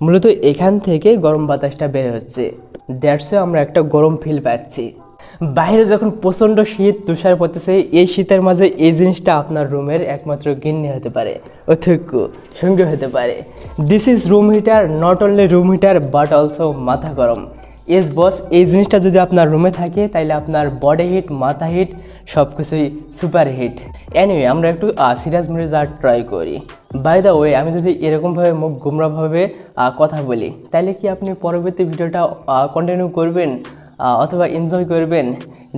মূলত এখান থেকে গরম বাতাসটা বের হচ্ছে, দ্যাটসে আমরা একটা গরম ফিল পাচ্ছি। বাইরে যখন প্রচণ্ড শীত তুষার পড়তেছে, এই শীতের মাঝে এই জিনিসটা আপনার রুমের একমাত্র গিন্নি হতে পারে, অথক্য সঙ্গী হতে পারে। This is room heater, not only room heater but also মাথা গরম। এস বস, এই জিনিসটা যদি আপনার রুমে থাকে তাহলে আপনার বডি হিট, মাথা হিট সব কিছুই সুপার হিট। এনিওয়ে, আমরা একটু সিরিয়াস মোডে যাওয়ার ট্রাই করি। বাই দ্য ওয়ে, আমি যদি এরকমভাবে মুখ গুমরাভাবে কথা বলি তাহলে কি আপনি পরবর্তী ভিডিওটা কন্টিনিউ করবেন অথবা এনজয় করবেন?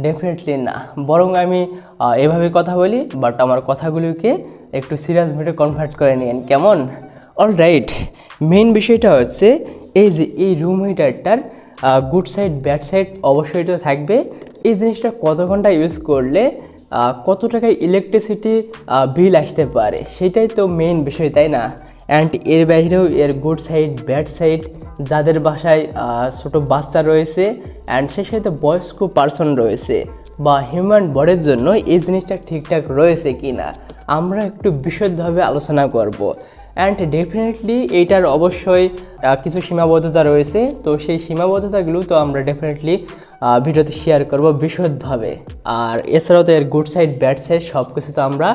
ডেফিনেটলি না, বরং আমি এভাবে কথা বলি, বাট আমার কথাগুলোকে একটু সিরিয়াস মোডে কনভার্ট করে নিন, কেমন? অলরাইট, মেইন বিষয়টা হচ্ছে এই যে এই রুম হিটারটার গুড সাইড ব্যাড সাইড অবশ্যই তো থাকবে। এই জিনিসটা কত ঘন্টা ইউজ করলে কত টাকায় ইলেকট্রিসিটি বিল আসতে পারে, সেটাই তো মেইন বিষয়, তাই না? অ্যান্ড এর বাইরেও এর গুড সাইড ব্যাড সাইড, যাদের বাসায় ছোটো বাচ্চা রয়েছে অ্যান্ড সে সাথে বয়স্ক পার্সন রয়েছে বা হিউম্যান বডির জন্য এই জিনিসটা ঠিকঠাক রয়েছে কি না, আমরা একটু বিশদভাবে আলোচনা করব। অ্যান্ড ডেফিনেটলি এইটার অবশ্যই কিছু সীমাবদ্ধতা রয়েছে, তো সেই সীমাবদ্ধতাগুলো তো আমরা ডেফিনেটলি ভিডিওতে শেয়ার করব বিশদভাবে। আর এছাড়াও তো এর গুড সাইড ব্যাড সাইড সব কিছু তো আমরা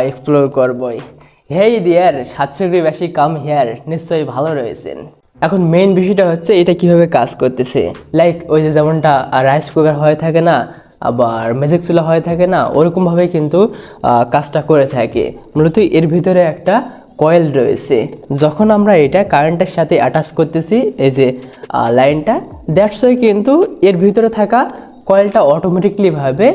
এক্সপ্লোর করবই। হেই দিয়ার, 700 বেশি কাম হেয়ার, নিশ্চয়ই ভালো রয়েছেন। এখন মেইন বিষয়টা হচ্ছে এটা কিভাবে কাজ করতেছে। লাইক ওই যে যেমনটা রাইস কুকার হয়ে থাকে না, আবার ম্যাজিক চুলা হয়ে থাকে না, ওরকমভাবে কিন্তু কাজটা করে থাকে। মূলত এর ভিতরে একটা কয়েল রয়েছে, যখন আমরা এটা কারেন্টের সাথে অ্যাটাচ করতেছি এই যে লাইনটা, দ্যাটস ওয়াই কিন্তু এর ভিতরে থাকা কয়েলটা অটোমেটিকলিভাবে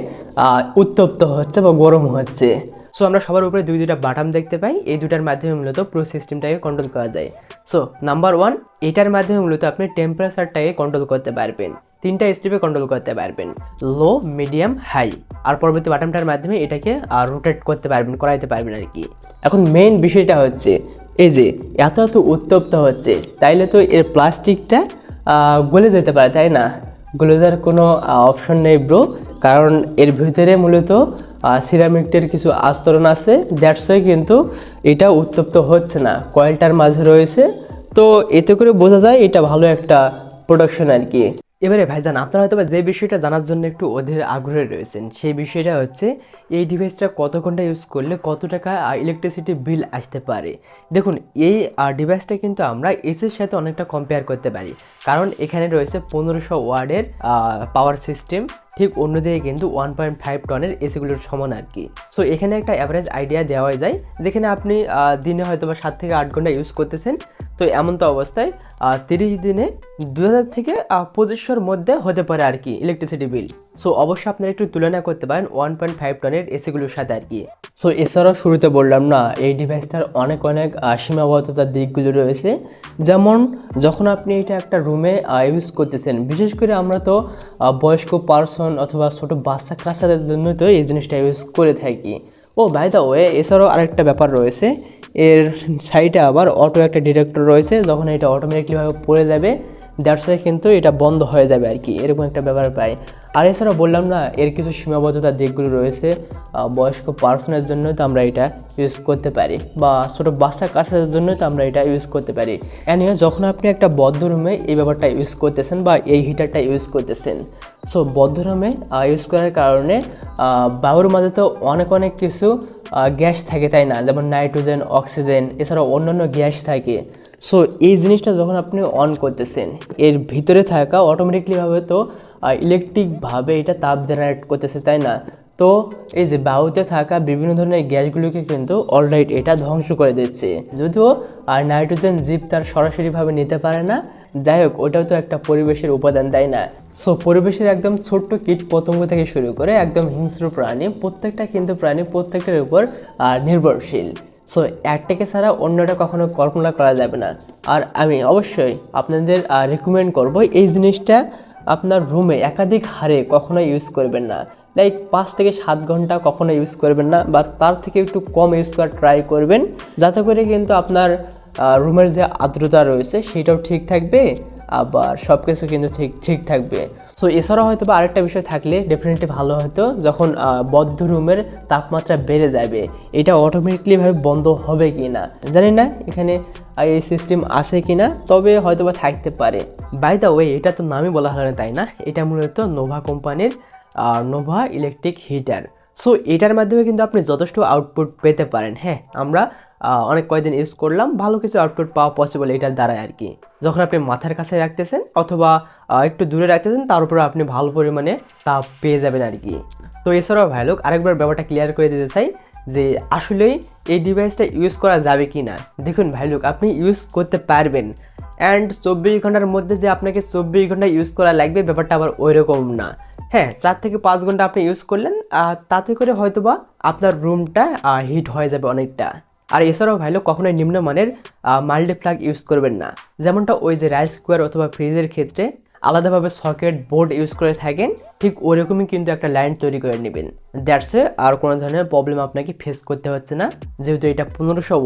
উত্তপ্ত হচ্ছে বা গরম হচ্ছে। সো আমরা সবার উপরে দুইটা বাটন দেখতে পাই, এই দুটার মাধ্যমে মূলত পুরো সিস্টেমটাকে কন্ট্রোল করা যায়। সো নাম্বার 1, এটার মাধ্যমে মূলত আপনি টেম্পারেচারটাকে কন্ট্রোল করতে পারবেন, 3টা স্টেপে কন্ট্রোল করতে পারবেন, লো, মিডিয়াম, হাই। আর পরবর্তী বাটনটার মাধ্যমে এটাকে রোটেট করতে পারবেন, করাইতে পারবেন আর কি। এখন মেইন বিষয়টা হচ্ছে এই যে এত উত্তপ্ত হচ্ছে, তাইলে তো এর প্লাস্টিকটা গলে যেতে পারে, তাই না? গলে যাওয়ার কোনো অপশন নেই ব্রো, কারণ এর ভিতরে মূলত সিরামিকটের কিছু আস্তরণ আছে, দ্যাটস ওয়াই কিন্তু এটা উত্তপ্ত হচ্ছে না, কয়েলটার মাঝে রয়েছে। তো এতে করে বোঝা যায় এটা ভালো একটা প্রোডাকশন আর কি। এবারে ভাইজান, আপনারা হয়তো যে বিষয়টা জানার জন্য একটু অধীর আগ্রহে রয়েছেন, সেই বিষয়টা হচ্ছে এই ডিভাইসটা কত ঘন্টা ইউজ করলে কত টাকা ইলেকট্রিসিটি বিল আসতে পারে। দেখুন, এই ডিভাইসটা কিন্তু আমরা এসির সাথে অনেকটা কম্পেয়ার করতে পারি, কারণ এখানে রয়েছে 1500 ওয়াটের পাওয়ার সিস্টেম, ঠিক অন্যদিকে কিন্তু 1.5 টনের এসিগুলোর সমান আর কি। সো এখানে একটা অ্যাভারেজ আইডিয়া দেওয়া যায়, যেখানে আপনি দিনে হয়তো বা 7 থেকে 8 ঘন্টা ইউজ করতেছেন, তো এমন তো অবস্থায় 30 দিনে 2000 থেকে 2500-র মধ্যে হতে পারে আর কি ইলেকট্রিসিটি বিল। সো অবশ্যই আপনারা একটু তুলনা করতে পারেন 1.5 টনের এসিগুলোর সাথে আর কি। সো এছাড়াও শুরুতে বললাম না, এই ডিভাইসটার অনেক সীমাবদ্ধতার দিকগুলো রয়েছে। যেমন যখন আপনি এটা একটা রুমে ইউজ করতেছেন, বিশেষ করে আমরা তো বয়স্ক পার্সন অথবা ছোটো বাচ্চা কাচ্চাদের জন্য তো এই জিনিসটা ইউজ করে থাকি। ও বাই দ্য ওয়ে, এছাড়াও আরেকটা ব্যাপার রয়েছে, এর সাইডে আবার অটো একটা ডিটেক্টর রয়েছে, যখন এটা অটোমেটিকলিভাবে পড়ে যাবে দ্যাটস ওয়াই কিন্তু এটা বন্ধ হয়ে যাবে আর কি, এরকম একটা ব্যাপার পাই। আর এছাড়াও বললাম না, এর কিছু সীমাবদ্ধতার দিকগুলো রয়েছে, বয়স্ক পার্সনের জন্য তো আমরা এটা ইউজ করতে পারি, বা ছোটো বাচ্চা কাচ্চাদের জন্য তো আমরা এটা ইউজ করতে পারি। এনিওয়ে, যখন আপনি একটা বদ্ধ রুমে এই ব্যাপারটা ইউজ করতেছেন বা এই হিটারটা ইউজ করতেছেন, সো বদ্ধ রুমে ইউজ করার কারণে বায়ুর মাঝে তো অনেক কিছু গ্যাস থাকে, তাই না? যেমন নাইট্রোজেন, অক্সিজেন, এছাড়াও অন্যান্য গ্যাস থাকে। সো এই জিনিসটা যখন আপনি অন করতেছেন, এর ভিতরে থাকা অটোমেটিকলিভাবে তো ইলেকট্রিকভাবে এটা তাপ জেনারেট করতেছে, তাই না? তো এই যে বায়ুতে থাকা বিভিন্ন ধরনের গ্যাসগুলোকে কিন্তু অলরাইট এটা ধ্বংস করে দিচ্ছে। যদিও নাইট্রোজেন জীব তার সরাসরিভাবে নিতে পারে না, যাই হোক, ওটাও তো একটা পরিবেশের উপাদান, তাই না? সো পরিবেশের একদম ছোট্ট কীট পতঙ্গ থেকে শুরু করে একদম হিংস্র প্রাণী, প্রত্যেকটা কিন্তু প্রাণী প্রত্যেকটার উপর নির্ভরশীল। সো একটাকে ছাড়া অন্যটা কখনো কল্পনা করা যাবে না। আর আমি অবশ্যই আপনাদের রেকমেন্ড করব এই জিনিসটা আপনার রুমে একাধিক হারে কখনো ইউজ করবেন না। লাইক 5 থেকে 7 ঘন্টা কখনো ইউজ করবেন না, বা তার থেকে একটু কম ইউজ করার ট্রাই করবেন, যাতে করে কিন্তু আপনার রুমের যে আর্দ্রতা রয়েছে সেটাও ঠিক থাকবে, আবার সব কিছু কিন্তু ঠিক থাকবে। সো এছাড়াও হয়তো বা আরেকটা বিষয় থাকলে ডেফিনেটলি ভালো হতো, যখন বদ্ধ রুমের তাপমাত্রা বেড়ে যাবে এটা অটোমেটিকলিভাবে বন্ধ হবে কি না জানি না, এখানে এই সিস্টেম আছে কি না, তবে হয়তো বা থাকতে পারে। বাই দ্য ওয়ে, এটা তো নামই বলা হয় না তাই না, এটা মূলত নোভা কোম্পানির নোভা ইলেকট্রিক হিটার। সো এটার মাধ্যমে কিন্তু আপনি যথেষ্ট আউটপুট পেতে পারেন। হ্যাঁ, আমরা অনেক কয়েকদিন ইউজ করলাম, ভালো কিছু আউটপুট পাওয়া পসিবল এটার দ্বারাই আর কি। যখন আপনি মাথার কাছে রাখতেছেন অথবা একটু দূরে রাখতেছেন, তার উপরে আপনি ভালো পরিমাণে তাপ পেয়ে যাবেন আর কি। তো এছাড়াও ভাই লোক আরেকবার ব্যাপারটা ক্লিয়ার করে দিতে চাই যে আসলেই এই ডিভাইসটা ইউজ করা যাবে কি না। দেখুন ভাই লোক, আপনি ইউজ করতে পারবেন, অ্যান্ড 24 ঘন্টার মধ্যে যে আপনাকে 24 ঘন্টা ইউজ করা লাগবে ব্যাপারটা আবার ওই রকম না। হ্যাঁ, 4 থেকে 5 ঘন্টা আপনি ইউজ করলেন, তাতে করে হয়তোবা আপনার রুমটা হিট হয়ে যাবে অনেকটা। আর এছাড়াও ভাইলো কখনোই নিম্নমানের মাল্টিপ্লাগ ইউজ করবেন না, যেমনটা ওই যে রাইস কুকার অথবা ফ্রিজের ক্ষেত্রে আলাদাভাবে সকেট বোর্ড ইউজ করে থাকেন, ঠিক ওরকমই কিন্তু একটা লাইন তৈরি করে নেবেন। দ্যাটস এ, আর কোনো ধরনের প্রবলেম আপনাকে ফেস করতে হচ্ছে না, যেহেতু এটা 1500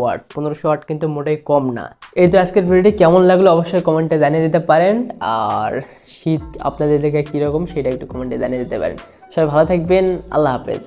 ওয়াট কিন্তু মোটেই কম না। এই তো আজকের ভিডিওটি কেমন লাগলো অবশ্যই কমেন্টে জানিয়ে দিতে পারেন, আর শীত আপনাদের দিকে কীরকম সেটা একটু কমেন্টে জানিয়ে দিতে পারেন। সবাই ভালো থাকবেন, আল্লাহ হাফেজ।